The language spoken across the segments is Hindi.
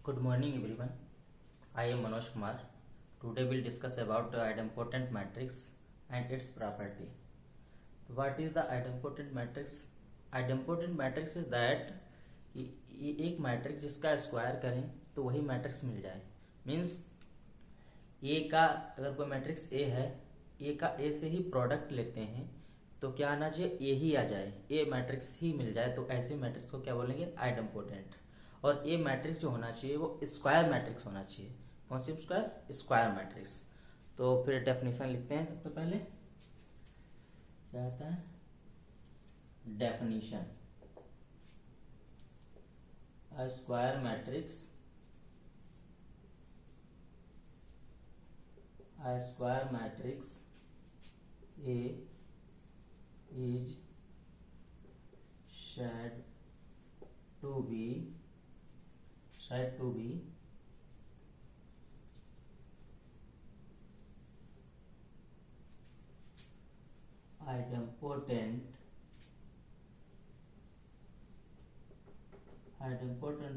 Good morning everyone. I am Manoj Kumar. Today we'll discuss about idempotent matrix and its property. What is the idempotent matrix? Idempotent matrix is that एक मैट्रिक्स जिसका स्क्वायर करें तो वही मैट्रिक्स मिल जाए. मीन्स ए का अगर कोई मैट्रिक्स ए है, ए का ए से ही प्रोडक्ट लेते हैं तो क्या आना चाहिए, ए ही आ जाए, ए मैट्रिक्स ही मिल जाए. तो ऐसे मैट्रिक्स को क्या बोलेंगे, आइडेम्पोटेंट. और ए मैट्रिक्स जो होना चाहिए वो स्क्वायर मैट्रिक्स होना चाहिए. कौन सी स्क्वायर? Square matrix. तो फिर डेफिनेशन लिखते हैं. सबसे पहले क्या आता है, definition. A square matrix, A is said to be idempotent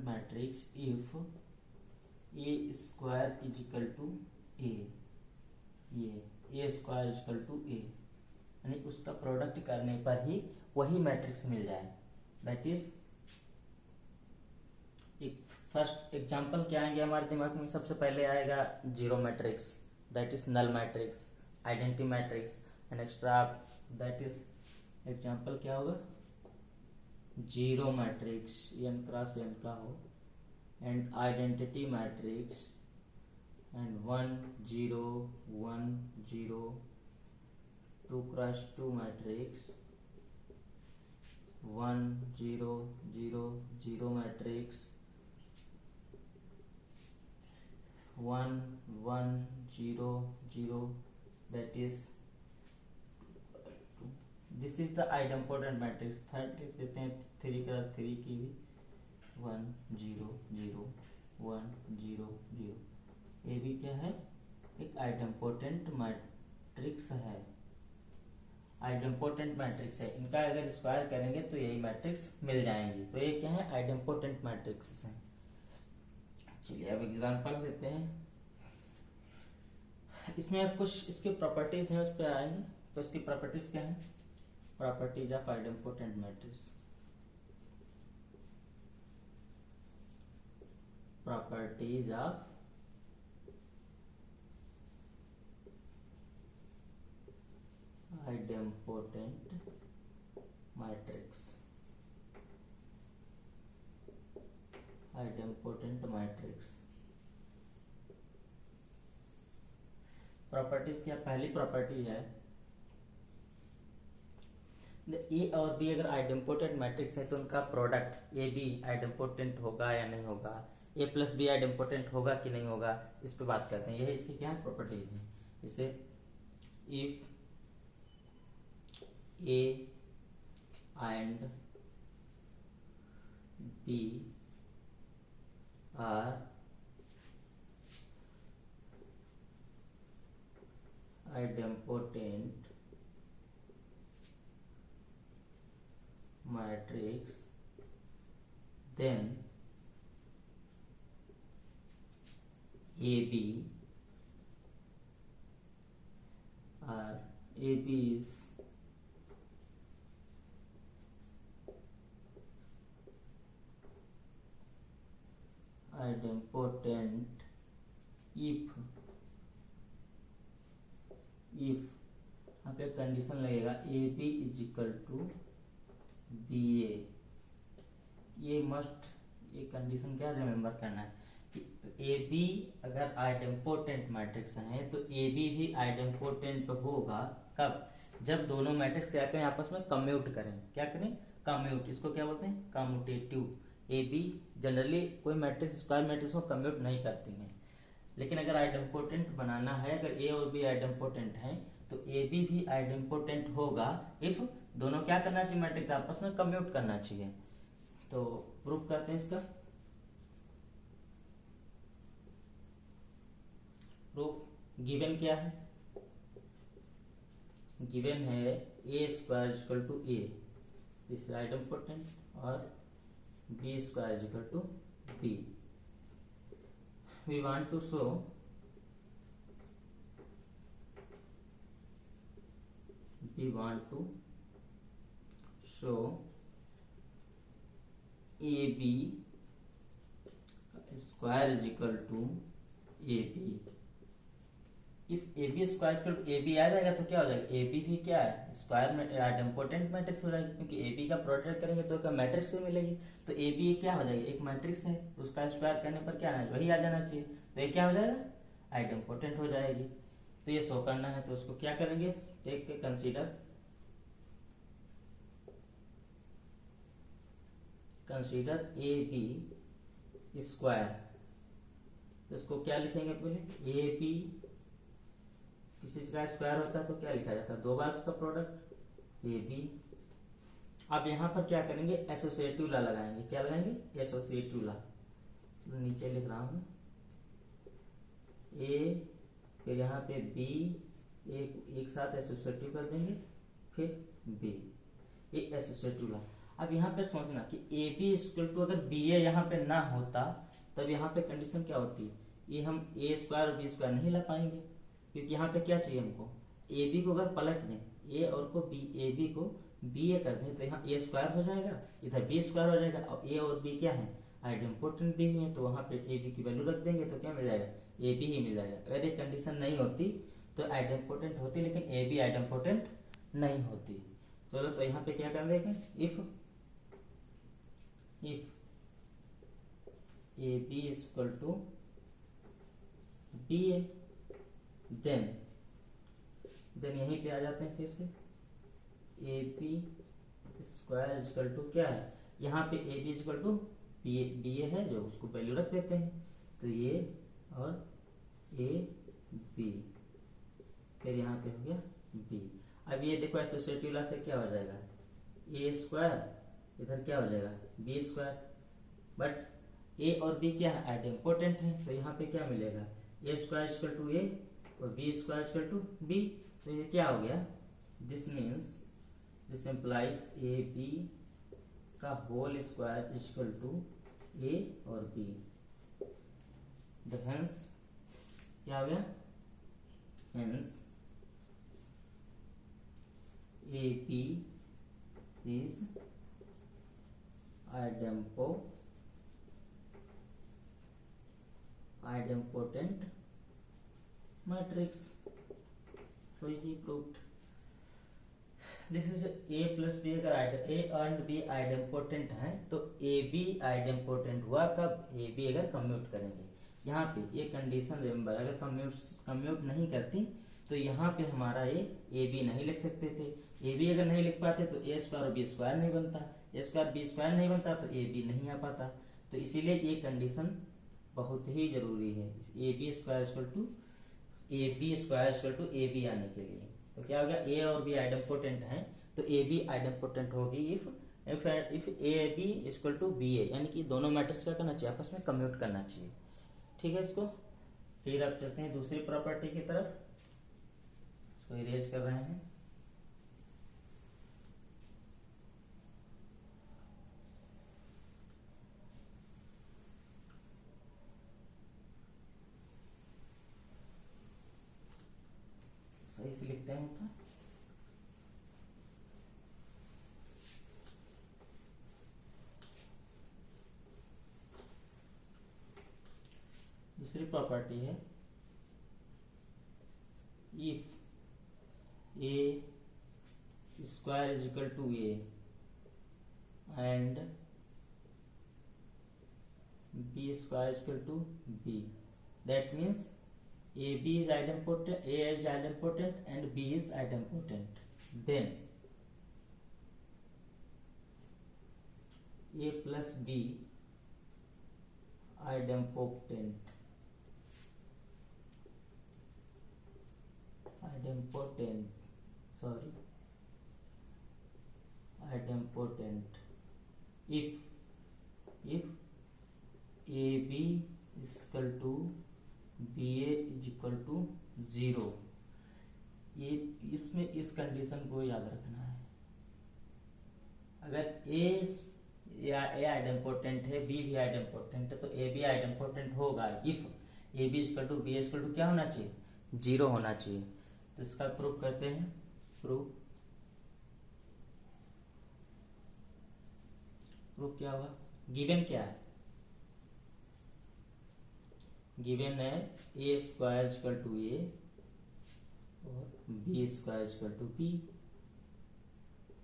matrix if A square is equal to A. ये A square is equal to A, यानी उसका प्रोडक्ट करने पर ही वही मैट्रिक्स मिल जाए. दैट इज फर्स्ट एग्जांपल क्या आएंगे हमारे दिमाग में. सबसे पहले आएगा zero matrix, that is null matrix, identity matrix and extra. That is example क्या होगा, zero matrix, N cross N का हो, and identity matrix and 1 0 1 0, 2 cross 2 matrix, 1 0 0 0 matrix, 1 1 0 0. That is this is the idempotent matrix. Third लिख देते हैं 3 क्रॉस 3 की भी, 1 0 0 1 0 0. ये भी क्या है, एक आइडेम्पोटेंट मैट्रिक्स है. आइडेम्पोटेंट मैट्रिक्स है. इनका अगर स्क्वायर करेंगे तो यही मैट्रिक्स मिल जाएंगी. तो ये क्या है, आइडेम्पोटेंट मैट्रिक्स है. चलिए अब एग्जांपल देते हैं. इसमें अब कुछ इसकी प्रॉपर्टीज हैं, उस पर आएंगे. तो इसकी प्रॉपर्टीज क्या है, properties of idempotent matrix. Properties of idempotent matrix. idempotent matrix properties क्या, पहली प्रॉपर्टी है ए और बी अगर आइडेम्पोटेंट मैट्रिक्स है तो उनका प्रोडक्ट ए बी आइडेम्पोटेंट होगा या नहीं होगा, ए प्लस बी आइडेम्पोटेंट होगा कि नहीं होगा, इस पे बात करते हैं. यही इसकी क्या प्रॉपर्टीज है. इसे if A and B are idempotent matrix, then AB is idempotent if यहाँ पे कंडीशन लगेगा A B is equal to B A. ये मस्ट, ये कंडीशन क्या रिमेम्बर करना है कि ए बी अगर आइडेम्पोटेंट मैट्रिक्स है तो ए बी भी आइडेम्पोटेंट होगा. कब, जब दोनों मैट्रिक्स क्या करें, आपस में कम्यूट करें. क्या करें, कम्यूट. इसको क्या बोलते हैं, कम्यूटेटिव. ए बी जनरली कोई मैट्रिक्स स्क्वायर मैट्रिक्स को कम्यूट नहीं करती हैं, लेकिन अगर आइडेम्पोटेंट बनाना है, अगर ए और बी आइडेम्पोटेंट हैं तो ए बी भी आइडेम्पोटेंट होगा इफ दोनों क्या करना चाहिए, मैट्रिक्स आपस में कम्यूट करना चाहिए. तो प्रूफ करते हैं इसका. प्रूफ गिवन क्या है, गिवन है A square equal to A, this is idempotent, और B square equal to B. we want to show AB square is equal to AB. If AB square equal to AB आ जाएगा तो क्या हो जाएगा, AB भी क्या है स्क्वायर में आइडेम्पोटेंट मैट्रिक्स हो जाएगा, क्योंकि AB का प्रोडक्ट करेंगे तो क्या मैट्रिक्स से मिलेगी। तो AB क्या हो जाएगी, एक मैट्रिक्स है, उसका स्क्वायर करने पर क्या है वही आ जाना चाहिए, तो ये क्या हो जाएगा आइडेम्पोटेंट हो जाएगी। तो ये शो करना है तो उसको क्या करेंगे, टेक के कंसीडर AB स्क्वायर, तो इसको क्या लिखेंगे पहले, AB किसी चीज का स्क्वायर होता है तो क्या लिखा जाता है, दो बार उसका प्रोडक्ट AB। अब यहाँ पर क्या करेंगे, एसोसिएटिव ला लगाएंगे, क्या लगाएंगे एसोसिएटिव ला, तो नीचे लिख रहा हूं A, फिर यहाँ पे B, एक साथ एसोसिएटिव कर देंगे, फिर B, ये एसोसिएटिव ला। अब यहाँ पे सोचना कि AB इक्वल टू अगर BA यहाँ पे ना होता तब यहाँ पे कंडीशन क्या होती, ये हम A स्क्वायर और B स्क्वायर नहीं ला पाएंगे, क्योंकि यहाँ पे क्या चाहिए हमको, AB को अगर पलट दें A और को B, AB को BA कर दें तो यहाँ A स्क्वायर हो जाएगा, इधर B स्क्वायर हो जाएगा, और A और B क्या है आइडेम्पोटेंट दी हुई है, तो वहाँ पे AB की वैल्यू रख देंगे तो क्या मिल जाएगा, AB ही मिल जाएगा। अगर ये कंडीशन नहीं होती तो आइडेम्पोटेंट होती, लेकिन AB आइडेम्पोटेंट नहीं होती। चलो तो यहाँ पे क्या कर देंगे, if AB equal to BA, then यहीं पे आ जाते हैं फिर से, AB स्क्वायर इक्वल टू क्या है, यहाँ पे AB इक्वल टू BA है जो उसको वैल्यू रख देते हैं, तो ये और AB, फिर यहाँ पे हो गया B। अब ये देखो एसोसिएटिव ला से क्या हो जाएगा, A स्क्वायर, इधर क्या हो जाएगा B स्क्वायर, बट A और B क्या है आइडेम्पोटेंट है, तो यहाँ पे क्या मिलेगा, A square equal to A और B square equal to B, तो ये क्या हो गया, दिस इम्प्लाइज AB का whole square equal to A और B, हेंस क्या हो गया, hence AB is idempotent matrix, so easy proved। This is A plus B, अगर A एंड B आइडेम्पोटेंट है तो AB आइडेम्पोटेंट हुआ कब, AB अगर कम्यूट करेंगे, यहाँ पे ये कंडीशन रिमेंबर, अगर कम्यूट नहीं करती तो यहाँ पे हमारा ये AB नहीं लिख सकते थे, AB अगर नहीं लिख पाते तो A स्क्वायर और B स्क्वायर नहीं बनता, A स्क्वायर B स्क्वायर नहीं बनता तो AB नहीं आ पाता, तो इसीलिए ये कंडीशन बहुत ही जरूरी है, AB square equal to AB आने के लिए। तो क्या हो गया, A और B आइडेम्पोटेंट है तो AB आइडेम्पोटेंट होगी if AB equal to BA, यानी कि दोनों मैट्रिक्स क्या करना चाहिए, आपस में कम्यूट करना चाहिए। ठीक है, इसको फिर अब चलते हैं दूसरी प्रॉपर्टी की तरफ, इसको इरेज कर रहे हैं। सही से लिखते हैं तो दूसरी प्रॉपर्टी है, if A square is equal to A and B square is equal to B, that means AB is idempotent, A is idempotent and B is idempotent, then A plus B idempotent if AB is equal to BA is equal to 0, ये इसमें इस कंडीशन को याद रखना है, अगर A आइडेम्पोटेंट है B भी आइडेम्पोटेंट है तो A भी आइडेम्पोटेंट होगा if A B equal to B equal to क्या होना चाहिए, 0 होना चाहिए। तो इसका प्रूफ करते हैं। प्रूफ क्या होगा, गिवन क्या है, गिवन है A square equal to A और B square equal to B.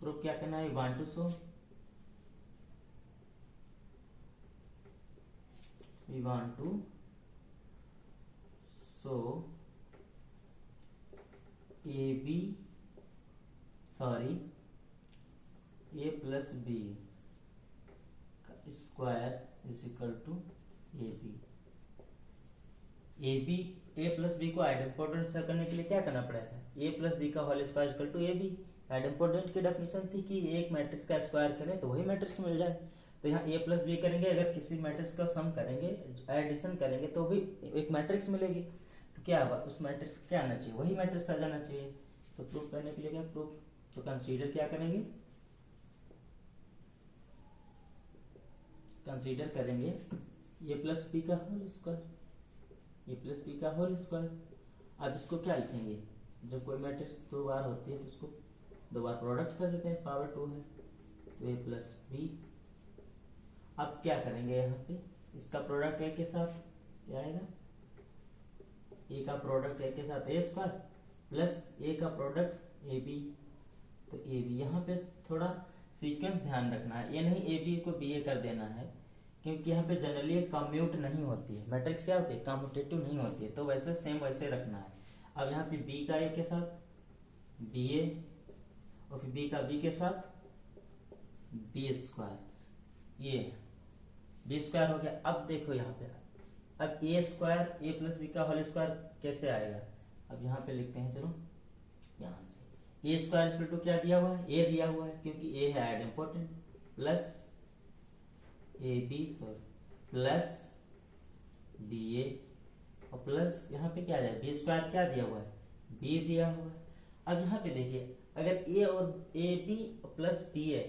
Proof क्या करना है, want to show, we want to show AB a plus b square is equal to A B. A plus B को आइडेम्पोटेंट से करने के लिए क्या करना पड़ेगा, ए प्लस बी का whole square equal to A B. Idempotent की डेफिनेशन थी कि एक मैट्रिक्स का स्क्वायर करें तो वही मैट्रिक्स मिल जाए। तो यहाँ ए प्लस बी करेंगे, अगर किसी मैट्रिक्स का सम करेंगे, एडिशन करेंगे तो भी एक मैट्रिक्स मिलेगी। तो क्या होगा, उस मैट्रिक्स क्या आना चाहिए, वही मैट्रिक्स आ जाना चाहिए। तो प्रूफ करने के लिए क्या प्रूफ, तो कंसीडर क्या करेंगे, कंसीडर करेंगे ए प्लस बी का होल स्क्वायर, ए प्लस बी का होल स्क्वायर। अब इसको क्या लिखेंगे, जब कोई मैट्रिक्स दो बार होती है तो उसको दो बार प्रोडक्ट कर देते हैं, पावर 2 है तो ए प्लस बी। अब क्या करेंगे, यहाँ पे इसका प्रोडक्ट ए के साथ क्या आएगा, ए का प्रोडक्ट ए के साथ ए स्क्वायर प्लस ए का प्रोडक्ट ए बी। तो ए बी, यहाँ पे थोड़ा सीक्वेंस ध्यान रखना है, ये नहीं ए बी को बी ए कर देना है, क्योंकि यहाँ पे जनरली कम्यूट नहीं होती है, मैट्रिक्स क्या होती है, कम्यूटेटिव नहीं होती है, तो वैसे सेम वैसे रखना है। अब यहाँ पे बी का ए के साथ बी ए और फिर बी का बी के साथ बी स्क्वायर, ये बी स्क्वायर हो गया। अब देखो यहाँ पे, अब ए स्क्वायर ए प्लस बी का होल स्क्वायर कैसे आएगा, अब यहाँ पे लिखते हैं, चलो यहाँ से ए स्क्वायर इक्वल टू क्या दिया हुआ है, ए दिया हुआ है, क्योंकि ए है idempotent, plus A B plus B A और प्लस यहाँ पे क्या आ जाए, बी स्क्वायर क्या दिया हुआ है, बी दिया हुआ है। अब यहाँ पे देखिए, अगर ए और ए बी प्लस बी ए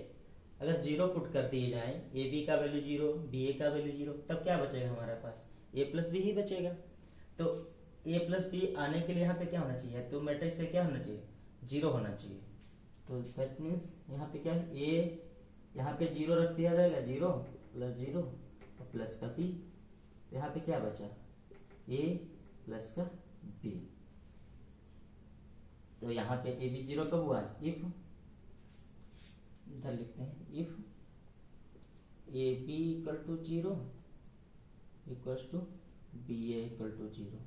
अगर 0 पुट कर दिए जाए, ए बी का वैल्यू 0, बी ए का वैल्यू 0, तब क्या बचेगा हमारे पास, ए प्लस बी ही बचेगा। तो ए प्लस बी आने के लिए यहाँ पे क्या होना चाहिए, तो मैट्रिक्स से क्या होना चाहिए, 0 होना चाहिए। तो दैट मीन्स यहाँ पे क्या है, ए यहाँ पे 0 रख दिया जाएगा, 0 प्लस 0 और प्लस का बी, यहाँ पे क्या बचा, ए प्लस का बी। तो यहाँ पे ए बी 0 कब हुआ, इफ, इधर लिखते हैं, if A B equal to 0 equals to B A equal to 0,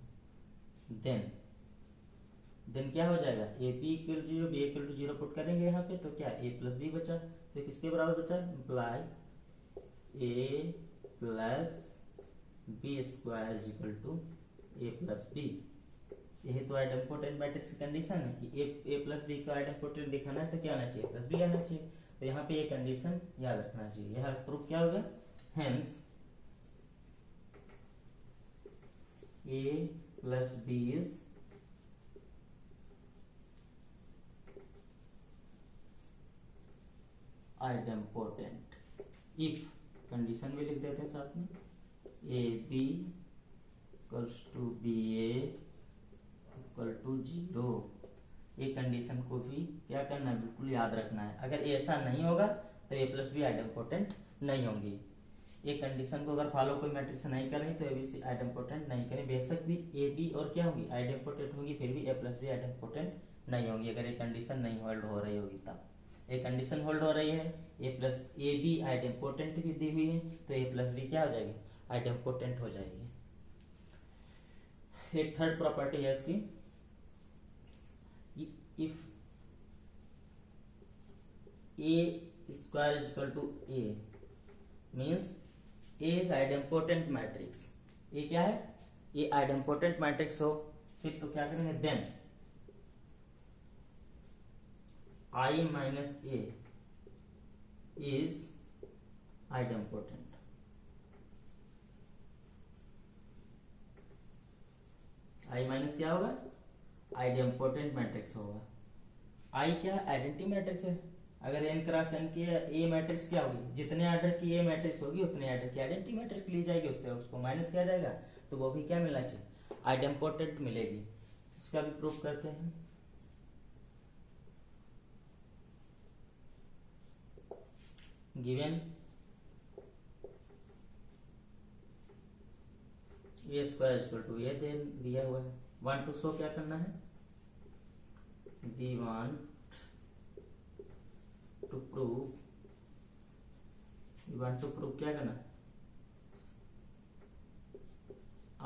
then क्या हो जाएगा, A B equal to 0 B equal to 0 put करेंगे यहाँ पे, तो क्या ए प्लस बी बचा, तो किसके बराबर बचा, imply A plus B square equal to A plus B. यही तो आइडेम्पोटेंट मैट्रिक्स की कंडीशन है कि ए प्लस बी का आइडेम्पोटेंट दिखाना है तो क्या आना चाहिए, प्लस बी आना चाहिए। तो यहाँ पे ये कंडीशन याद रखना चाहिए। यह प्रूफ क्या होगा, hence A plus B is idempotent if, condition भी लिख देते हैं साथ में, A B equals to B A equal to 0। ये कंडीशन को भी क्या करना है, बिल्कुल याद रखना है। अगर ऐसा नहीं होगा तो ए प्लस बी आइडेम्पोटेंट नहीं होंगी। ये कंडीशन को अगर फॉलो कोई मैट्रिक्स नहीं करेंगे तो ए बी सी आइडेम्पोटेंट नहीं करें, बेशक भी ए बी और क्या होगी, आइडेम्पोटेंट होगी, फिर भी ए प्लस बी आइडेम्पोटेंट नहीं होंगी अगर ये कंडीशन नहीं होल्ड हो रही होगी तब। ये कंडीशन होल्ड हो रही है, ए प्लस ए बी आइडेम्पोटेंट भी दी हुई है, तो ए प्लस बी क्या हो जाएगी, आइडेम्पोटेंट हो जाएगी। एक थर्ड प्रॉपर्टी है इसकी, if a square is equal to a means a is idempotent matrix। a क्या है, a idempotent matrix हो, फिर तो क्या करेंगे, then I minus a is idempotent। I minus क्या होगा, आइडेम्पोटेंट मैट्रिक्स होगा। आई क्या, आइडेंटिटी मैट्रिक्स है, अगर n क्रॉस n की ए मैट्रिक्स क्या होगी, जितने आर्डर की ए मैट्रिक्स होगी उतने आर्डर की आइडेंटिटी मैट्रिक्स ली जाएगी, उससे उसको माइनस किया जाएगा, तो वो भी क्या मिलना चाहिए, आइडेम्पोटेंट मिलेगी। इसका भी प्रूफ करते हैं। Given A square equal to ए दिया हुआ है, वन टू शो क्या करना है, वी वांट टू प्रूव, क्या करना,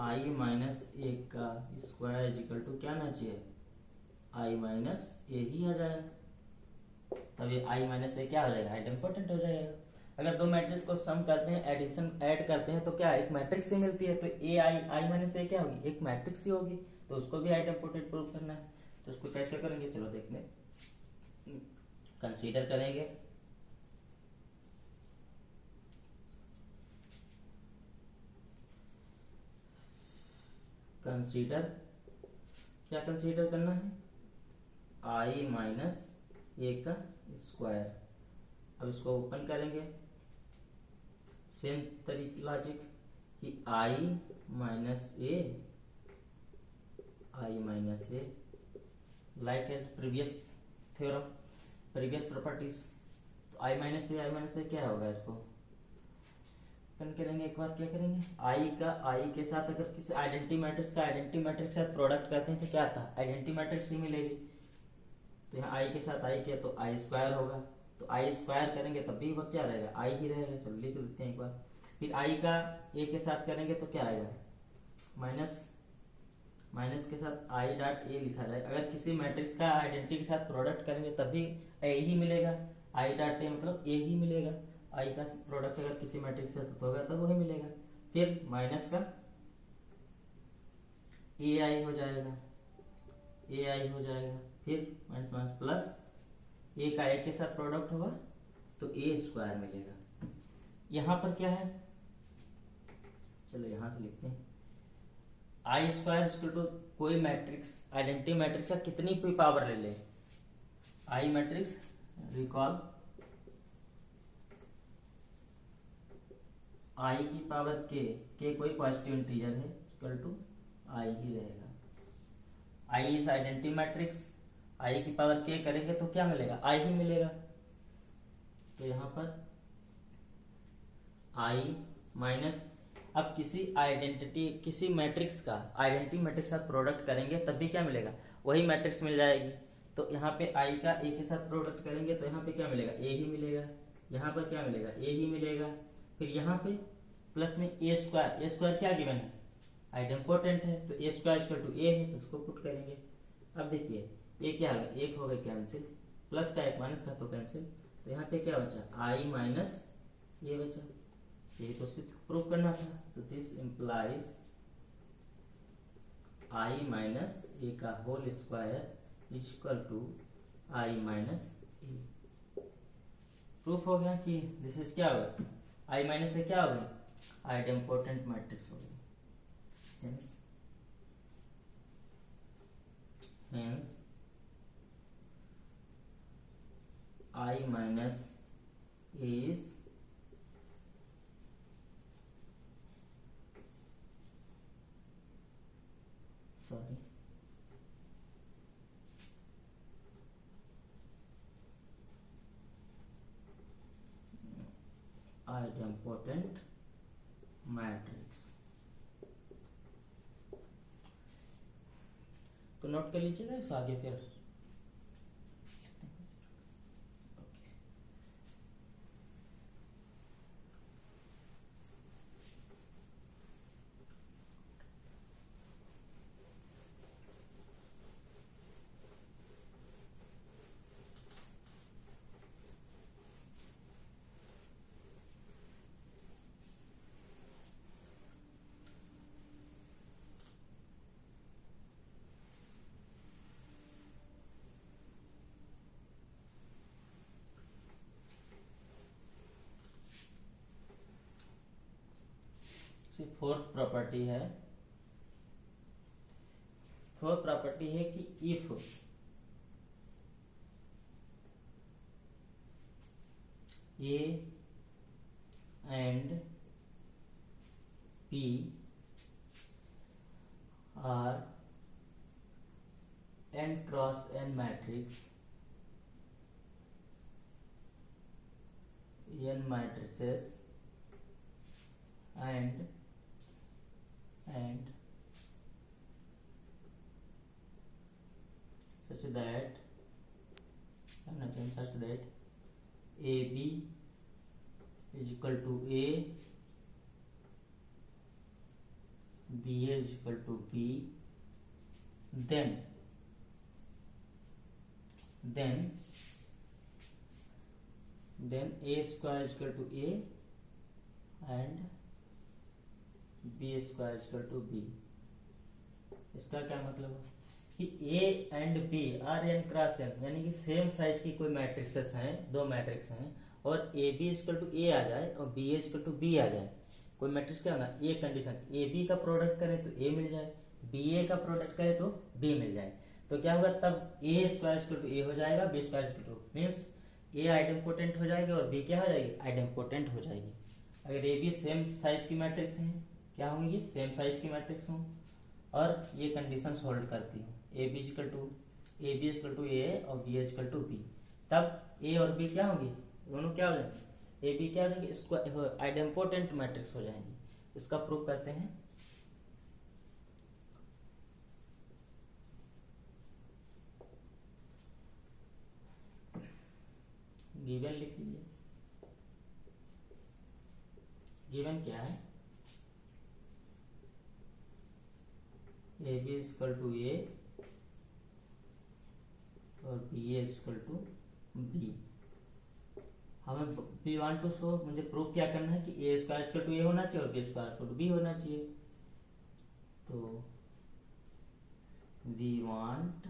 आई माइनस ए का स्क्वायर इज इक्वल टू क्या आना चाहिए, आई माइनस ए ही आ जाएगा। तब ये आई माइनस ए क्या हो जाएगा, आइडेम्पोटेंट हो जाएगा। अगर दो मैट्रिक्स को सम करते हैं, एडिशन ऐड करते हैं, तो क्या एक मैट्रिक्स ही मिलती है, तो ए आई माइनस ए क्या होगी, एक मैट्रिक्स ही होगी, तो उसको भी आइडेम्पोटेंट प्रूव करना है। तो उसको कैसे करेंगे, चलो देखते हैं। कंसीडर करेंगे क्या कंसीडर करना है, आई माइनस ए का स्क्वायर। अब इसको ओपन करेंगे, सेम तरीके लॉजिक कि I minus A like as previous theorem, previous properties. तो आई माइनस ए क्या होगा, इसको ओपन करेंगे। एक बार क्या करेंगे, आई के साथ अगर किसी आइडेंटिटी मैट्रिक्स का आइडेंटिटी मैट्रिक्स के साथ प्रोडक्ट करते हैं तो क्या आता है, आइडेंटिटी मैट्रिक्स ही मिलेगी। तो यहाँ आई के साथ आई किया तो आई स्क्वायर होगा, तो आई स्क्वायर करेंगे तब भी वह क्या रहेगा, आई ही रहेगा। चलो लिख देते हैं एक बार। फिर आई का ए के साथ करेंगे तो क्या आएगा, माइनस के साथ आई डॉट ए लिखा जाएगा। अगर किसी मैट्रिक्स का आइडेंटिटी के साथ प्रोडक्ट करेंगे तब भी ए ही मिलेगा, आई डॉट ए मतलब ए ही मिलेगा। आई का प्रोडक्ट अगर किसी मैट्रिक्स से होगा तब वही मिलेगा। फिर माइनस का ए आई हो जाएगा, फिर माइनस माइनस प्लस ए का ए के साथ प्रोडक्ट होगा तो ए स्क्वायर मिलेगा। यहां पर क्या है, चलो यहां से लिखते हैं, आई स्क्वायर इक्वल टू कोई मैट्रिक्स आइडेंटिटी मैट्रिक्स का कितनी भी पावर ले ले, आई मैट्रिक्स रिकॉल आई की पावर के कोई पॉजिटिव इंटीजर है इक्वल टू आई ही रहेगा। आई इज आइडेंटिटी मैट्रिक्स, आई की पावर के करेंगे तो क्या मिलेगा, आई ही मिलेगा। तो यहां पर आई माइनस, अब किसी मैट्रिक्स का आइडेंटिटी मैट्रिक्स के साथ प्रोडक्ट करेंगे तब भी क्या मिलेगा, वही मैट्रिक्स मिल जाएगी। तो यहाँ पे आई का ए के साथ प्रोडक्ट करेंगे तो यहाँ पे क्या मिलेगा, ए ही मिलेगा। यहाँ पर क्या मिलेगा, ए ही मिलेगा। फिर यहाँ पे प्लस में ए स्क्वायर क्या गिवन है, आइडेम्पोटेंट है, तो ए स्क्वायर इक्वल टू ए है, तो उसको पुट करेंगे। अब देखिए ए क्या आ गया, एक हो गया कैंसिल, प्लस का एक माइनस का तो कैंसिल, तो यहाँ पे क्या बचा, आई माइनस ए बचा। यही तो सिर्फ प्रूफ करना था। तो this implies I minus A का whole square equal to I minus A. प्रूफ हो गया कि दिस इज क्या होगा, आई माइनस ए क्या हो गया, आइडेम्पोटेंट मैट्रिक्स हो गया। Hence I minus is idempotent matrix. तो नोट कर लीजिएगा इस आगे फिर। फोर्थ प्रॉपर्टी है कि if A and P R n cross n matrix, n matrices and such that AB is equal to A, B is equal to B, then A square is equal to A and B square is equal to B। इसका क्या मतलब है कि A and B are N cross N, यानी कि सेम साइज की कोई मैट्रिक्सेस हैं, दो मैट्रिक्स हैं, और ए बी इक्वल टू ए आ जाए और बी इक्वल टू बी आ जाए। कोई मैट्रिक्स क्या होना, ए कंडीशन ए बी का प्रोडक्ट करे तो ए मिल जाए, बी ए का प्रोडक्ट करे तो बी मिल जाए, तो क्या होगा तब A square equal to A हो जाएगा, B square equal to means A idempotent हो जाएगी और बी क्या हो जाएगी, आइडेम्पोटेंट हो जाएगी। अगर ए बी सेम साइज की मैट्रिक्स हैं, क्या होंगी, सेम साइज की मैट्रिक्स हों और ये कंडीशन होल्ड करती हूँ, ए बी इक्वल टू ए और बी इक्वल टू बी, तब ए और बी क्या होंगी, दोनों क्या हो जाएंगे, ए बी क्या हो जाएंगे, आइडेम्पोटेंट मैट्रिक्स हो जाएंगी। इसका प्रूफ करते हैं। गिवन लिख लीजिए, गिवन क्या है, A B equal to A और बी इक्वल टू बी। हमें वी वांट टू शो, मुझे प्रूव क्या करना है कि A square equal to A होना चाहिए और B square equal to B होना चाहिए। तो we want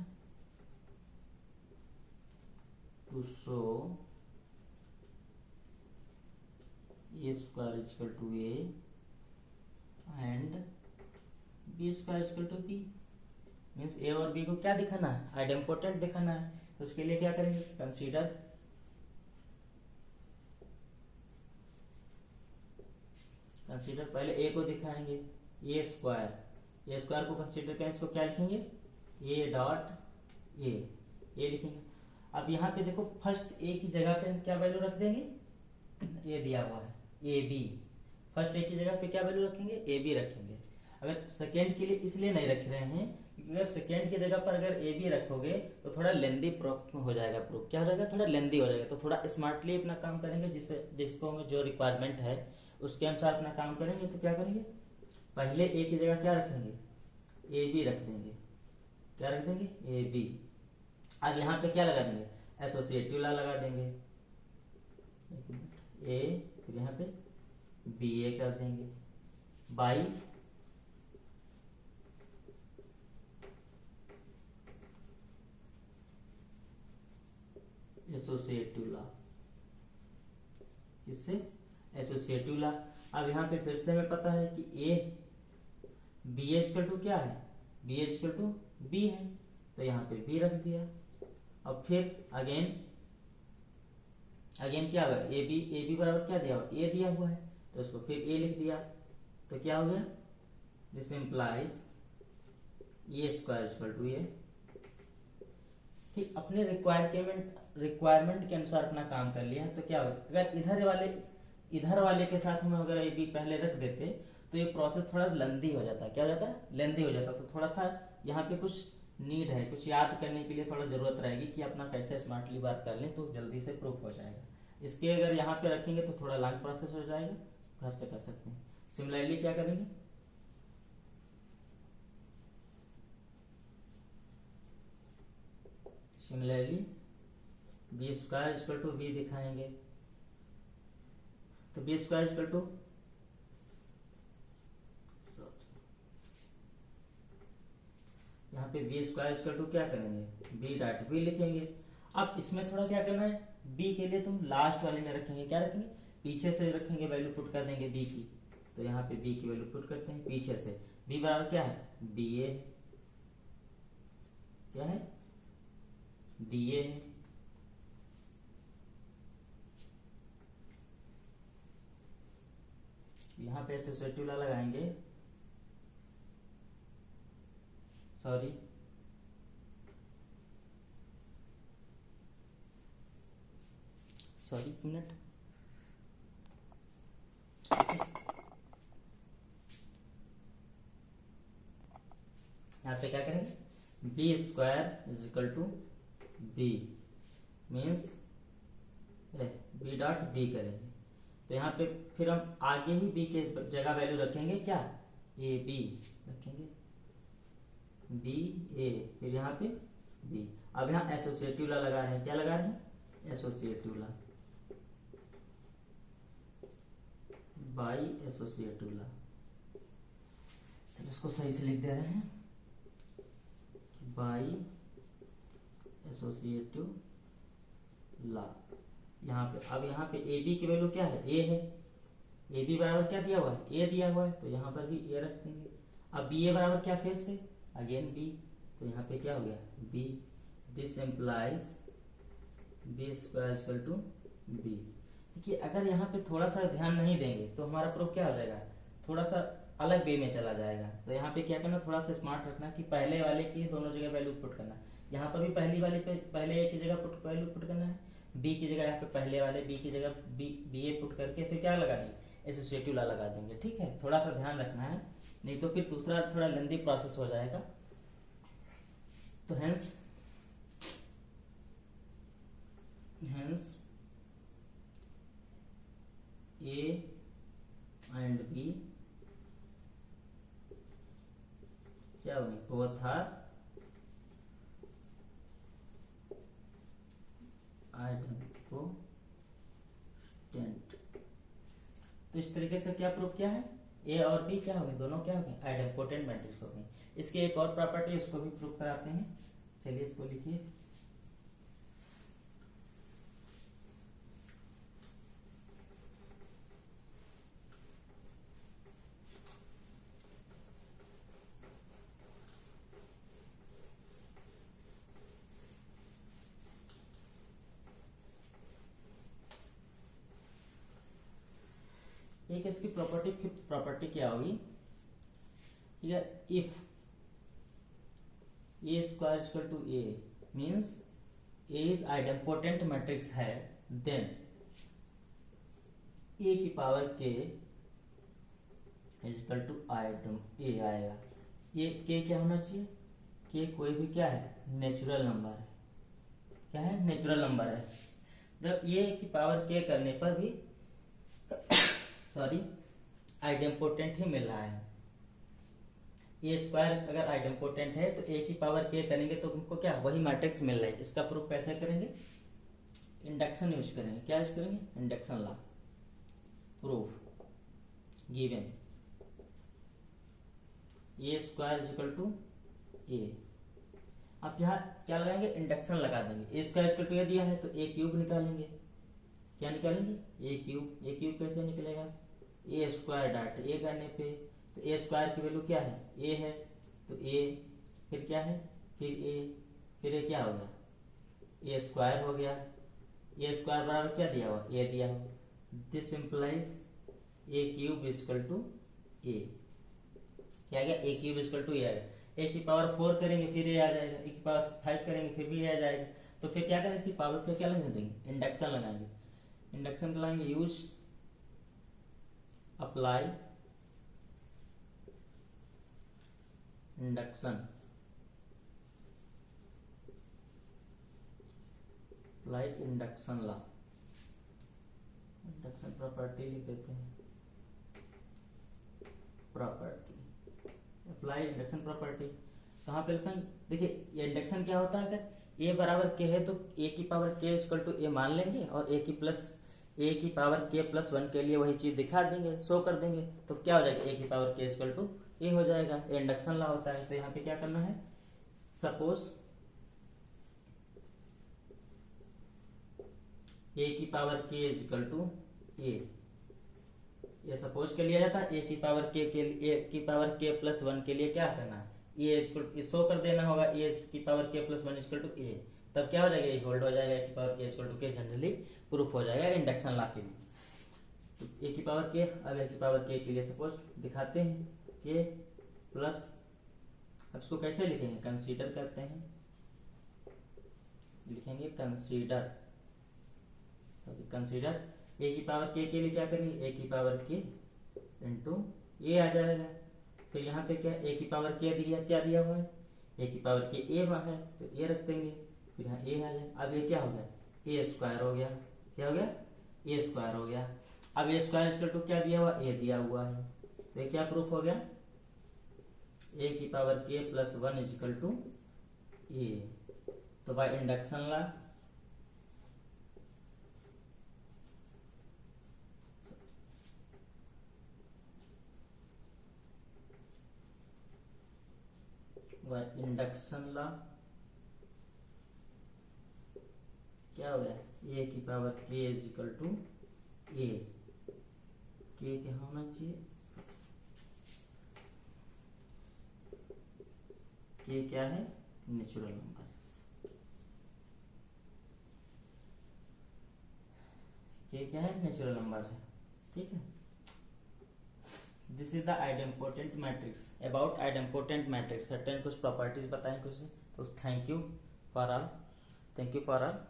to show A square equal to A and B square equal to B, means A और बी को क्या दिखाना है, आइडेम्पोटेंट दिखाना है। तो उसके लिए क्या करेंगे, कंसीडर पहले ए को दिखाएंगे, ए स्क्वायर को कंसीडर करें, इसको क्या लिखेंगे, ए डॉट ए लिखेंगे। अब यहाँ पे देखो फर्स्ट ए की जगह पे हम क्या वैल्यू रख देंगे, ए दिया हुआ है ए बी, फर्स्ट ए की जगह पे क्या वैल्यू रखेंगे, ए बी रखेंगे। अगर सेकेंड के लिए इसलिए नहीं रख रहे हैं क्योंकि अगर सेकेंड की जगह पर अगर ए बी रखोगे तो थोड़ा लेंदी प्रूफ हो जाएगा, प्रूफ क्या हो जाएगा, थोड़ा लेंदी हो जाएगा। तो थोड़ा स्मार्टली अपना काम करेंगे, जिसको हमें जो रिक्वायरमेंट है उसके अनुसार अपना काम करेंगे। तो क्या करेंगे, पहले ए की जगह क्या रखेंगे, ए बी रख देंगे, क्या रख देंगे, ए बी। अब यहाँ पे क्या लगा देंगे, एसोसिएटिव लॉ लगा देंगे, ए फिर यहाँ पे बी ए कर देंगे बाई एसोसिएटिव लॉ, इससे एसोसिएटिव लॉ। अब यहाँ पे फिर से हमें पता है कि ए बी इक्वल टू क्या है, बी इक्वल टू बी है, तो यहाँ पे बी रख दिया। अब फिर अगेन क्या होगा, ए बी बराबर क्या दिया हुआ, ए दिया हुआ है, तो उसको फिर ए लिख दिया, तो क्या हो गया, this implies A square equal to A. ठीक, अपने रिक्वायरमेंट के अनुसार अपना काम कर लिया, तो क्या होगा, अगर इधर वाले के साथ हम अगर ए बी पहले रख देते तो ये प्रोसेस थोड़ा लेंदी हो जाता है, क्या हो जाता है, लेंदी हो जाता। तो थोड़ा था यहाँ पे कुछ नीड है, कुछ याद करने के लिए थोड़ा जरूरत रहेगी कि अपना कैसे स्मार्टली बात कर लें तो जल्दी से प्रूफ हो जाएगा। इसके अगर यहाँ पे रखेंगे तो थोड़ा लॉन्ग प्रोसेस हो जाएगा, घर से कर सकते हैं। सिमिलरली क्या करेंगे, B square equal to B दिखाएंगे, तो बी स्क्वायर इक्वल टू यहाँ पे बी स्क्वायर इक्वल टू क्या करेंगे, बी डॉट बी लिखेंगे। अब इसमें थोड़ा क्या करना है, बी के लिए तुम लास्ट वाले में रखेंगे, क्या रखेंगे, पीछे से रखेंगे, वैल्यू पुट कर देंगे बी की, तो यहाँ पे बी की वैल्यू पुट करते हैं पीछे से। बी बराबर क्या है, बी ए, क्या है, बी ए। यहाँ पे एसोसिएटिव लॉ लगाएंगे, सॉरी मिनट, यहाँ पे क्या करेंगे, B square is equal to B means B dot B करेंगे। तो यहाँ पे फिर हम आगे ही बी के जगह वैल्यू रखेंगे, क्या, ए बी रखेंगे, बी ए, फिर यहाँ पे बी। अब यहाँ एसोसिएटिव लॉ लगा रहे हैं, क्या लगा रहे हैं, associative law, by associative law. चलो इसको सही से लिख दे रहे हैं, बाई एसोसिएटिव लॉ। यहाँ पे अब यहाँ पे ए बी की वैल्यू क्या है, ए है, ए बी बराबर क्या दिया हुआ है, ए दिया हुआ है, तो यहाँ पर भी ए रख देंगे। अब बी ए बराबर क्या, फिर से अगेन बी, तो यहाँ पे क्या हो गया, B. This implies B square equal to B. देखिए अगर यहाँ पे थोड़ा सा ध्यान नहीं देंगे तो हमारा प्रूफ क्या हो जाएगा, थोड़ा सा अलग वे में चला जाएगा। तो यहाँ पे क्या करना, थोड़ा सा स्मार्ट रखना कि पहले वाले की दोनों जगह वैल्यू पुट करना। यहाँ पर भी पहली वाले पे पहले ए की जगह वैल्यू पुट करना है, बी की जगह यहाँ पे पहले वाले बी की जगह बी ए पुट करके फिर क्या लगा देंगे, एसोसिएटिव लॉ लगा देंगे। ठीक है, थोड़ा सा ध्यान रखना है, नहीं तो फिर दूसरा थोड़ा लेंदी प्रोसेस हो जाएगा। तो हेंस ए एंड बी क्या होगी, बोथ आर आइडेंटिपोटेंट। तो इस तरीके से क्या प्रूफ किया है, ए और बी क्या हो गए, दोनों क्या हो गए, आइडेंटिपोटेंट मैट्रिक्स हो गए। इसकी एक और प्रॉपर्टी है, उसको भी प्रूफ कराते हैं। चलिए इसको लिखिए, एक इसकी प्रॉपर्टी, फिफ्थ प्रॉपर्टी क्या होगी, ठीक है, if A square equal to A means A is idempotent matrix है, देन ए की पावर के इक्वल टू ए आएगा। ये के क्या होना चाहिए, के कोई भी क्या है, नेचुरल नंबर है, क्या है, नेचुरल नंबर है। जब ए की पावर के करने पर भी सॉरी आइडेंटिपोटेंट ही मिल रहा है। ए स्क्वायर अगर आइडेंटिपोटेंट है तो ए की पावर के करेंगे तो उनको क्या, वही मैट्रिक्स मिल रहा है। इसका प्रूफ कैसे करेंगे, इंडक्शन यूज करेंगे। क्या यूज करेंगे, induction law. Proof given A square equal to a. अब यहाँ क्या लगाएंगे, इंडक्शन लगा देंगे। ए स्क्वायर इक्वल टू ए दिया है तो ए क्यूब निकालेंगे। क्या निकालेंगे, ए क्यूब। ए क्यूब कैसे निकलेगा, ए स्क्वायर डॉट ए करने पे, तो ए स्क्वायर की वैल्यू क्या है, ए है, तो ए फिर क्या है, फिर ए क्या हो गया, ए स्क्वायर हो गया। ए स्क्वायर बराबर क्या दिया हुआ, ए दिया हुआ। This implies a cube equal to a. क्या गया, a cube equal to a आ गया। ए की पावर 4 करेंगे फिर ए आ जाएगा, ए की पावर 5 करेंगे फिर भी ए आ जाएगा। तो फिर क्या करें, इसकी पावर पे क्या लगा देंगे, इंडक्शन लगाएंगे। इंडक्शन लगाएंगे, use apply induction, apply induction law. Induction property लिख देते हैं, प्रॉपर्टी अप्लाई इंडक्शन प्रॉपर्टी। कहाँ पे लिखेंगे, देखिए ये इंडक्शन क्या होता है, अगर ए बराबर के है तो ए की पावर के इक्वल टू ए मान लेंगे और ए की पावर के प्लस 1 के लिए वही चीज दिखा देंगे, शो कर देंगे। तो क्या हो जाएगा, ए की पावर के इक्वल टू ए हो जाएगा। ये इंडक्शन लॉ होता है। तो यहाँ पे क्या करना है, सपोज ए की पावर के इक्वल टू ए, ये सपोज के लिया जाता है। ए की पावर के प्लस 1 के लिए क्या करना है, ए शो कर देना होगा, ए की पावर के प्लस 1 इक्वल टू ए। तब क्या हो जाएगा, ये होल्ड हो जाएगा, ए की पावर के इक्वल टू के जनरली प्रूफ हो जाएगा इंडक्शन लॉ के लिए। तो ए की पावर के, अब ए की पावर के लिए सपोज दिखाते हैं के प्लस, अब इसको कैसे लिखेंगे, कंसीडर करते हैं, लिखेंगे कंसीडर, सॉरी कंसीडर ए की पावर के लिए क्या करेंगे, ए की पावर के इंटू ए आ जाएगा। तो यहाँ पे क्या ए की पावर क्या दिया हुआ है, ए की पावर के ए वहाँ है तो ए रख देंगे, फिर यहाँ ए आ जाए। अब ये क्या हो गया, ए स्क्वायर हो गया, क्या हो गया, ए स्क्वायर हो गया। अब ए स्क्वायर इक्वल टू क्या दिया हुआ, ए दिया हुआ है, तो ये क्या प्रूफ हो गया, ए की पावर के प्लस 1 इजिकल टू ए। तो बाय इंडक्शन ला क्या हो गया, ए की पावर के इजिकल टू ए, के क्या होना चाहिए, के क्या है, नेचुरल नंबर, के क्या है, नेचुरल नंबर है, ठीक है। This is the idempotent matrix, about idempotent matrix certain कुछ प्रॉपर्टीज बताएं कुछ, तो thank you for all, thank you for all.